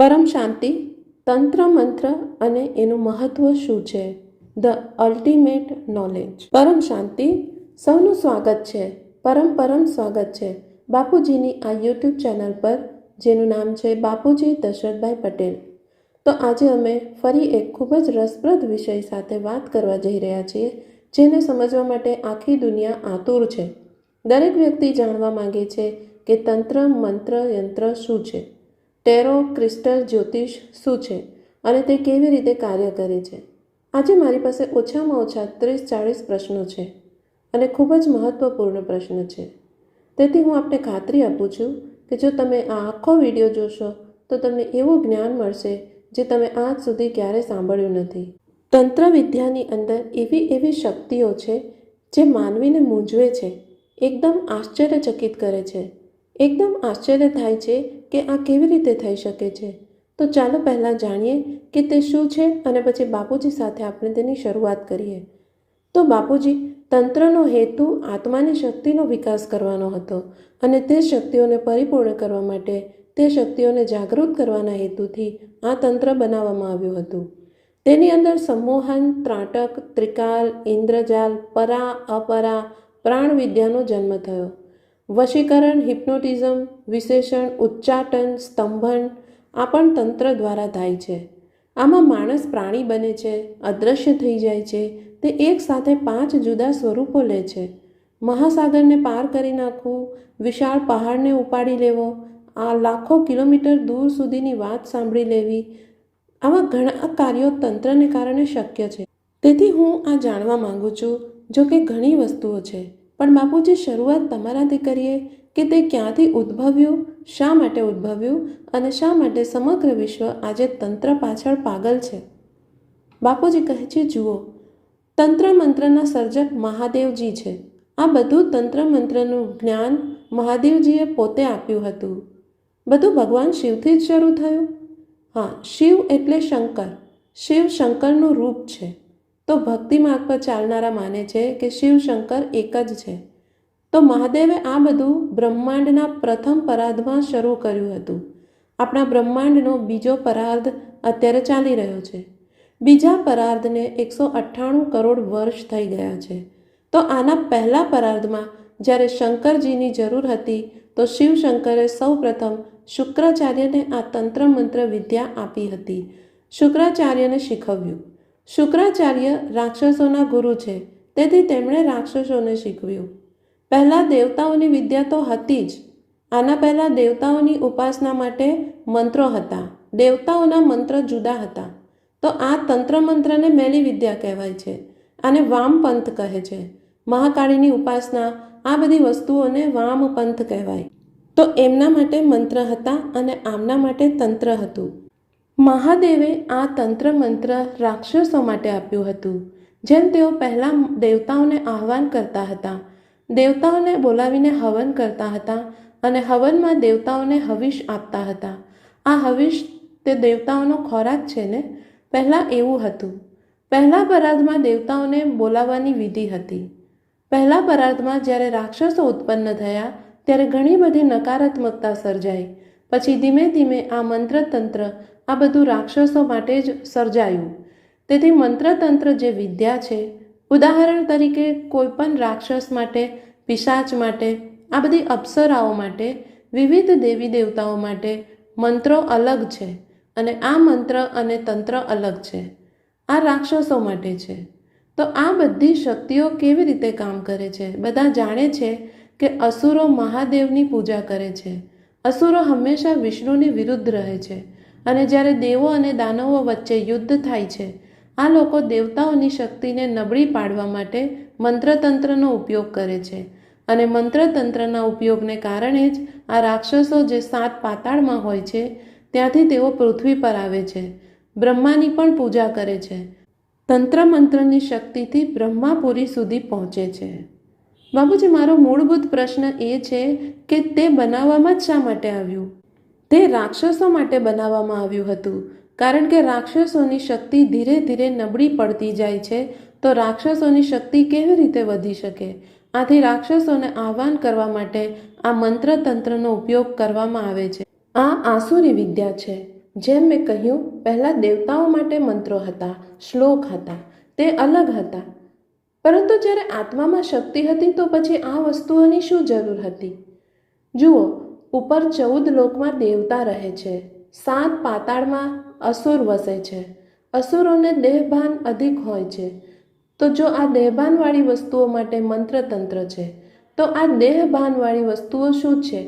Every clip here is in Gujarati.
પરમ શાંતિ, તંત્ર મંત્ર અને એનું મહત્વ શું છે? The ultimate knowledge. પરમ શાંતિ, સૌનું સ્વાગત છે. પરમ સ્વાગત છે બાપુજીની આ યુટ્યુબ ચેનલ પર, જેનું નામ છે બાપુજી દશરથભાઈ પટેલ. તો આજે અમે ફરી એક ખૂબ જ રસપ્રદ વિષય સાથે વાત કરવા જઈ રહ્યા છીએ, જેને સમજવા માટે આખી દુનિયા આતુર છે. દરેક વ્યક્તિ જાણવા માંગે છે કે તંત્ર, મંત્ર, યંત્ર શું છે, ટેરો, ક્રિસ્ટલ, જ્યોતિષ શું છે અને તે કેવી રીતે કાર્ય કરે છે. આજે મારી પાસે ઓછામાં ઓછા 30-40 પ્રશ્નો છે અને ખૂબ જ મહત્વપૂર્ણ પ્રશ્ન છે. તેથી હું આપને ખાતરી આપું છું કે જો તમે આ આખો વિડીયો જોશો તો તમને એવું જ્ઞાન મળશે જે તમે આજ સુધી ક્યારેય સાંભળ્યું નથી. તંત્ર વિદ્યાની અંદર એવી શક્તિઓ છે જે માનવીને મૂંઝવે છે, એકદમ આશ્ચર્યચકિત કરે છે. એકદમ આશ્ચર્ય થાય છે કે આ કેવી રીતે થઈ શકે છે. તો ચાલો પહેલાં જાણીએ કે તે શું છે અને પછી બાપુજી સાથે આપણે તેની શરૂઆત કરીએ. તો બાપુજી, તંત્રનો હેતુ આત્માની શક્તિનો વિકાસ કરવાનો હતો અને તે શક્તિઓને પરિપૂર્ણ કરવા માટે, તે શક્તિઓને જાગૃત કરવાના હેતુથી આ તંત્ર બનાવવામાં આવ્યું હતું. તેની અંદર સંમોહન, ત્રાટક, ત્રિકાલ, ઇન્દ્રજાલ, પરા, અપરા, પ્રાણ વિદ્યાનો જન્મ થયો. વશીકરણ, હિપ્નોટિઝમ, વિશેષણ, ઉચ્ચાટન, સ્તંભન આ પણ તંત્ર દ્વારા થાય છે. આમાં માણસ પ્રાણી બને છે, અદૃશ્ય થઈ જાય છે. તે એક સાથે 5 જુદા સ્વરૂપો લે છે. મહાસાગરને પાર કરી નાખવું, વિશાળ પહાડને ઉપાડી લેવો, આ લાખો કિલોમીટર દૂર સુધીની વાત સાંભળી લેવી, આવા ઘણા કાર્યો તંત્રને કારણે શક્ય છે. તેથી હું આ જાણવા માંગુ છું. જો કે ઘણી વસ્તુઓ છે, પણ બાપુજી, શરૂઆત તમારાથી કરીએ કે તે ક્યાંથી ઉદ્ભવ્યું, શા માટે ઉદ્ભવ્યું અને શા માટે સમગ્ર વિશ્વ આજે તંત્ર પાછળ પાગલ છે. બાપુજી કહે છે, જુઓ, તંત્ર મંત્રના સર્જક મહાદેવજી છે. આ બધું તંત્ર મંત્રનું જ્ઞાન મહાદેવજીએ પોતે આપ્યું હતું. બધું ભગવાન શિવથી જ શરૂ થયું. હા, શિવ એટલે શંકર. શિવ શંકરનું રૂપ છે. તો ભક્તિ માર્ગ પર ચાલનારા માને છે કે શિવ શંકર એક જ છે. તો મહાદેવે આ બધું બ્રહ્માંડના પ્રથમ પરાર્ધમાં શરૂ કર્યું હતું. આપણા બ્રહ્માંડનો બીજો પરાર્ધ અત્યારે ચાલી રહ્યો છે. બીજા પરાર્ધને 198 કરોડ વર્ષ થઈ ગયા છે. તો આના પહેલા પરાર્ધમાં જ્યારે શંકરજીની જરૂર હતી, તો શિવશંકરે સૌ પ્રથમ શુક્રાચાર્યને આ તંત્ર મંત્ર વિદ્યા આપી હતી. શુક્રાચાર્યને શીખવ્યું. શુક્રાચાર્ય રાક્ષસોના ગુરુ છે, તેથી તેમણે રાક્ષસોને શીખવ્યું. પહેલાં દેવતાઓની વિદ્યા તો હતી જ. આના પહેલાં દેવતાઓની ઉપાસના માટે મંત્રો હતા. દેવતાઓના મંત્ર જુદા હતા. તો આ તંત્ર મંત્રને મેલી વિદ્યા કહેવાય છે. આને વામપંથ કહે છે. મહાકાળીની ઉપાસના, આ બધી વસ્તુઓને વામપંથ કહેવાય. તો એમના માટે મંત્ર હતા અને આમના માટે તંત્ર હતું. મહાદેવે આ તંત્ર મંત્ર રાક્ષસો માટે આપ્યું હતું. જેમ તેઓ પહેલાં દેવતાઓને આહ્વાન કરતા હતા, દેવતાઓને બોલાવીને હવન કરતા હતા અને હવનમાં દેવતાઓને હવિષ આપતા હતા. આ હવિષ તે દેવતાઓનો ખોરાક છે ને. પહેલાં એવું હતું. પહેલા પરાર્ધમાં દેવતાઓને બોલાવવાની વિધિ હતી. પહેલા પરાર્ધમાં જ્યારે રાક્ષસો ઉત્પન્ન થયા ત્યારે ઘણી બધી નકારાત્મકતા સર્જાઈ. પછી ધીમે ધીમે આ મંત્રતંત્ર, આ બધું રાક્ષસો માટે જ સર્જાયું. તેથી મંત્રતંત્ર જે વિદ્યા છે, ઉદાહરણ તરીકે કોઈ પણ રાક્ષસ માટે, પિશાચ માટે, આ બધી અપ્સરાઓ માટે, વિવિધ દેવી દેવતાઓ માટે મંત્રો અલગ છે અને આ મંત્ર અને તંત્ર અલગ છે. આ રાક્ષસો માટે છે. તો આ બધી શક્તિઓ કેવી રીતે કામ કરે છે? બધા જાણે છે કે અસુરો મહાદેવની પૂજા કરે છે. અસુરો હંમેશા વિષ્ણુની વિરુદ્ધ રહે છે અને જ્યારે દેવો અને દાનવો વચ્ચે યુદ્ધ થાય છે, આ લોકો દેવતાઓની શક્તિને નબળી પાડવા માટે મંત્રતંત્રનો ઉપયોગ કરે છે અને મંત્રતંત્રના ઉપયોગને કારણે જ આ રાક્ષસો જે 7 પાતાળમાં હોય છે, ત્યાંથી તેઓ પૃથ્વી પર આવે છે. બ્રહ્માની પણ પૂજા કરે છે. તંત્ર મંત્રની શક્તિથી બ્રહ્માપુરી સુધી પહોંચે છે. બાબુજી, મારો મૂળભૂત પ્રશ્ન એ છે કે તે બનાવવામાં જ શા માટે આવ્યું? તે રાક્ષસો માટે બનાવવામાં આવ્યું હતું, કારણ કે રાક્ષસોની શક્તિ ધીરે ધીરે નબળી પડતી જાય છે. તો રાક્ષસોની શક્તિ કેવી રીતે વધી શકે? આથી રાક્ષસોને આહ્વાન કરવા માટે આ મંત્રતંત્રનો ઉપયોગ કરવામાં આવે છે. આ આસુરી વિદ્યા છે. જેમ મેં કહ્યું, પહેલાં દેવતાઓ માટે મંત્રો હતા, શ્લોક હતા, તે અલગ હતા. પરંતુ જ્યારે આત્મામાં શક્તિ હતી તો પછી આ વસ્તુઓની શું જરૂર હતી? જુઓ, ઉપર 14 લોકમાં દેવતા રહે છે, 7 પાતાળમાં અસુર વસે છે. અસુરોને દેહભાન અધિક હોય છે. તો જો આ દેહભાનવાળી વસ્તુઓ માટે મંત્રતંત્ર છે, તો આ દેહભાનવાળી વસ્તુઓ શું છે?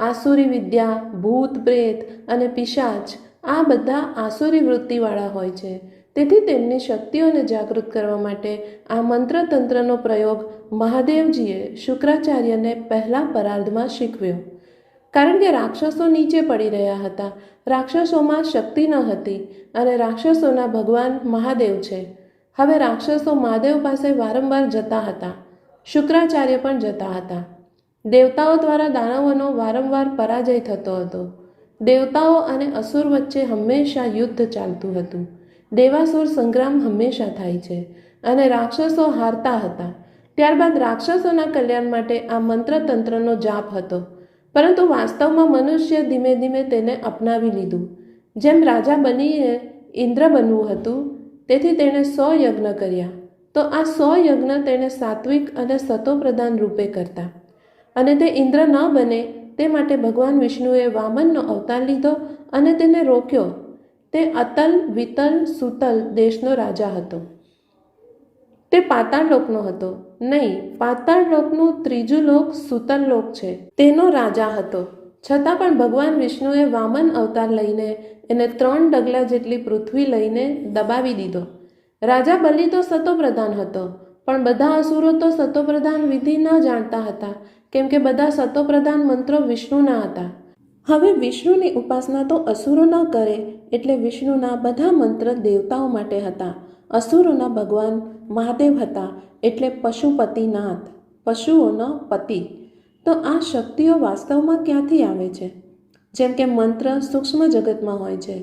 આસુરી વિદ્યા, ભૂત પ્રેત અને પિશાચ, આ બધા આસુરી વૃત્તિવાળા હોય છે. તેથી તેમની શક્તિઓને જાગૃત કરવા માટે આ મંત્રતંત્રનો પ્રયોગ મહાદેવજીએ શુક્રાચાર્યને પહેલા પરાર્ધમાં શીખવ્યો. કારણ કે રાક્ષસો નીચે પડી રહ્યા હતા. રાક્ષસોમાં શક્તિ ન હતી અને રાક્ષસોના ભગવાન મહાદેવ છે. હવે રાક્ષસો મહાદેવ પાસે વારંવાર જતા હતા. શુક્રાચાર્ય પણ જતા હતા. દેવતાઓ દ્વારા દાનવોનો વારંવાર પરાજય થતો હતો. દેવતાઓ અને અસુર વચ્ચે હંમેશા યુદ્ધ ચાલતું હતું. દેવાસુર સંગ્રામ હંમેશા થાય છે અને રાક્ષસો હારતા હતા. ત્યારબાદ રાક્ષસોના કલ્યાણ માટે આ મંત્રતંત્રનો જાપ હતો. પરંતુ વાસ્તવમાં મનુષ્ય ધીમે ધીમે તેને અપનાવી લીધું. જેમ રાજા બનીને ઇન્દ્ર બનવું હતું, તેથી તેણે 100 યજ્ઞ કર્યા. તો આ 100 યજ્ઞ તેણે સાત્વિક અને સતોપ્રધાન રૂપે કરતા. અને તે ઇન્દ્ર ન બને તે માટે ભગવાન વિષ્ણુએ વામનનો અવતાર લીધો અને તેને રોક્યો. તે અતલ, વિતલ, સુતલ દેશનો રાજા હતો. તે પાતાળ લોકનો હતો. નહીં, પાતાળ લોકનું ત્રીજું લોક સુતલ લોક છે, તેનો રાજા હતો. છતાં પણ ભગવાન વિષ્ણુએ વામન અવતાર લઈને એને 3 ડગલા જેટલી પૃથ્વી લઈને દબાવી દીધો. રાજા બલિ તો સતોપ્રધાન હતો, પણ બધા અસુરો તો સતોપ્રધાન વિધિ ન જાણતા હતા, કેમ કે બધા સતોપ્રધાન મંત્રો વિષ્ણુના હતા. હવે વિષ્ણુની ઉપાસના તો અસુરો ન કરે, એટલે વિષ્ણુના બધા મંત્ર દેવતાઓ માટે હતા. અસુરોના ભગવાન મહાદેવ હતા, એટલે પશુપતિનાથ, પશુઓનો પતિ. તો આ શક્તિઓ વાસ્તવમાં ક્યાંથી આવે છે? જેમ કે મંત્ર સૂક્ષ્મ જગતમાં હોય છે,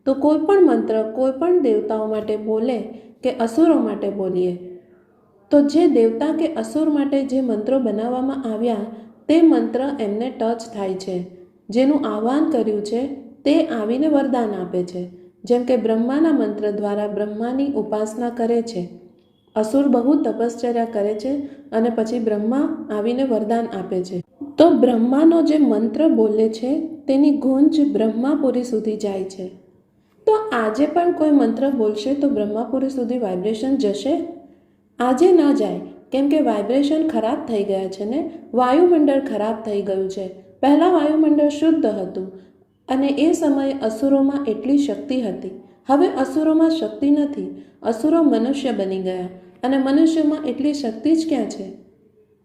તો કોઈ પણ મંત્ર કોઈ પણ દેવતાઓ માટે બોલે કે અસુરો માટે બોલીએ, તો જે દેવતા કે અસુર માટે જે મંત્રો બનાવવામાં આવ્યા તે મંત્ર એમને ટચ થાય છે. જેનું આહ્વાન કર્યું છે તે આવીને વરદાન આપે છે. જેમ કે બ્રહ્માના મંત્ર દ્વારા બ્રહ્માની ઉપાસના કરે છે. અસુર બહુ તપશ્ચર્યા કરે છે અને પછી બ્રહ્મા આવીને વરદાન આપે છે. તો બ્રહ્માનો જે મંત્ર બોલે છે તેની ગુંજ બ્રહ્માપુરી સુધી જાય છે. તો આજે પણ કોઈ મંત્ર બોલશે તો બ્રહ્માપુરી સુધી વાઇબ્રેશન જશે? આજે ન જાય, કેમ કે વાઇબ્રેશન ખરાબ થઈ ગયા છે ને, વાયુમંડળ ખરાબ થઈ ગયું છે. પહેલાં વાયુમંડળ શુદ્ધ હતું અને એ સમયે અસુરોમાં એટલી શક્તિ હતી. હવે અસુરોમાં શક્તિ નથી. અસુરો મનુષ્ય બની ગયા અને મનુષ્યમાં એટલી શક્તિ જ ક્યાં છે?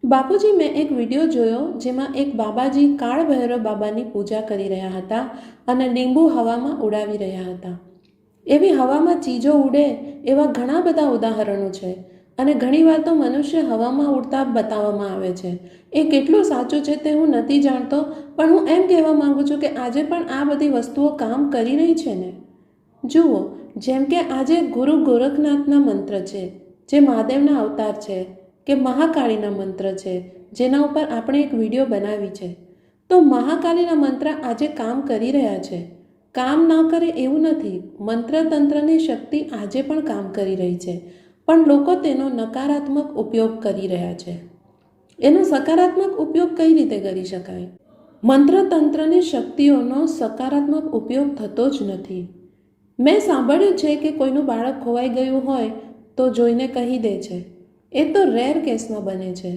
બાપુજી, મેં એક વિડીયો જોયો જેમાં એક બાબાજી કાળ ભૈરવ બાબાની પૂજા કરી રહ્યા હતા અને લીંબુ હવામાં ઉડાવી રહ્યા હતા. એવી હવામાં ચીજો ઉડે એવા ઘણા બધા ઉદાહરણો છે અને ઘણીવાર તો મનુષ્ય હવામાં ઉડતા બતાવવામાં આવે છે. એ કેટલું સાચું છે તે હું નથી જાણતો, પણ હું એમ કહેવા માંગુ છું કે આજે પણ આ બધી વસ્તુઓ કામ કરી રહી છે ને. જુઓ, જેમ કે આજે ગુરુ ગોરખનાથના મંત્ર છે, જે મહાદેવના અવતાર છે, કે મહાકાળીના મંત્ર છે, જેના ઉપર આપણે એક વિડીયો બનાવી છે. તો મહાકાળીના મંત્ર આજે કામ કરી રહ્યા છે. કામ ન કરે એવું નથી. મંત્રતંત્રની શક્તિ આજે પણ કામ કરી રહી છે, પણ લોકો તેનો નકારાત્મક ઉપયોગ કરી રહ્યા છે. એનો સકારાત્મક ઉપયોગ કઈ રીતે કરી શકાય? મંત્રતંત્રની શક્તિઓનો સકારાત્મક ઉપયોગ થતો જ નથી. મેં સાંભળ્યું છે કે કોઈનું બાળક ખોવાઈ ગયું હોય તો જોઈને કહી દે છે. એ તો રેર કેસમાં બને છે.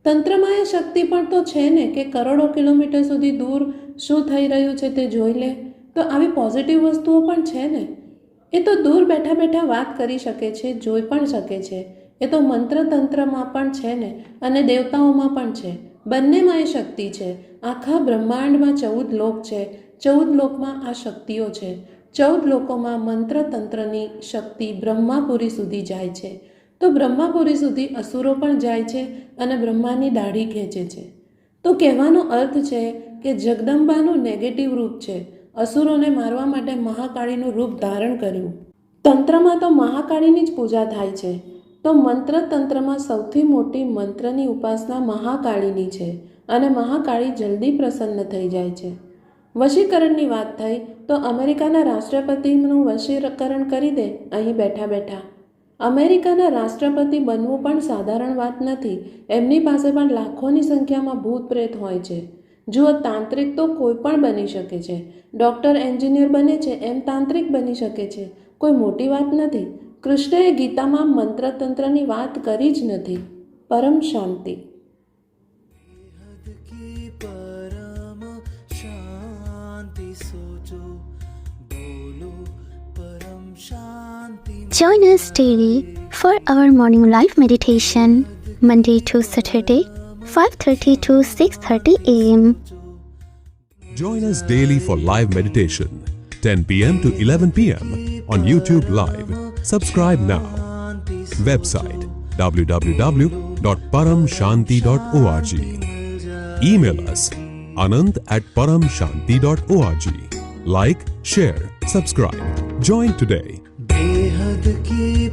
તંત્રમાં એ શક્તિ પણ તો છે ને કે કરોડો કિલોમીટર સુધી દૂર શું થઈ રહ્યું છે તે જોઈ લે. તો આવી પોઝિટિવ વસ્તુઓ પણ છે ને. એ તો દૂર બેઠા બેઠા વાત કરી શકે છે, જોઈ પણ શકે છે. એ તો મંત્રતંત્રમાં પણ છે ને અને દેવતાઓમાં પણ છે. બંનેમાં એ શક્તિ છે. આખા બ્રહ્માંડમાં 14 લોક છે. 14 લોકમાં આ શક્તિઓ છે. 14 લોકોમાં મંત્રતંત્રની શક્તિ બ્રહ્માપુરી સુધી જાય છે. તો બ્રહ્માપુરી સુધી અસુરો પણ જાય છે અને બ્રહ્માની દાઢી ખેંચે છે. તો કહેવાનો અર્થ છે કે જગદંબાનું નેગેટિવ રૂપ છે. અસુરોને મારવા માટે મહાકાળીનું રૂપ ધારણ કર્યું. તંત્રમાં તો મહાકાળીની જ પૂજા થાય છે. તો મંત્રતંત્રમાં સૌથી મોટી મંત્રની ઉપાસના મહાકાળીની છે અને મહાકાળી જલ્દી પ્રસન્ન થઈ જાય છે. વશીકરણની વાત થઈ તો અમેરિકાના રાષ્ટ્રપતિનું વશીકરણ કરી દે અહીં બેઠા બેઠા. અમેરિકાના રાષ્ટ્રપતિ બનવું પણ સાધારણ વાત નથી. એમની પાસે પણ લાખોની સંખ્યામાં ભૂત પ્રેત હોય છે. જુઓ, તાંત્રિક તો કોઈ પણ બની શકે છે. ડૉક્ટર, એન્જિનિયર બને છે એમ તાંત્રિક બની શકે છે. કોઈ મોટી વાત નથી. કૃષ્ણએ ગીતામાં મંત્ર તંત્રની વાત કરી જ નથી. પરમ શાંતિ. परम शांति सोचो बोलो परम शांति. Join us daily for our morning live meditation, Monday to Saturday, 5:30 to 6:30 a.m. Join us daily for live meditation, 10 p.m. to 11 p.m. on YouTube Live. Subscribe now. Website www.paramshanti.org. Email us anant@paramshanti.org. Like, share, subscribe. Join today. बेहद की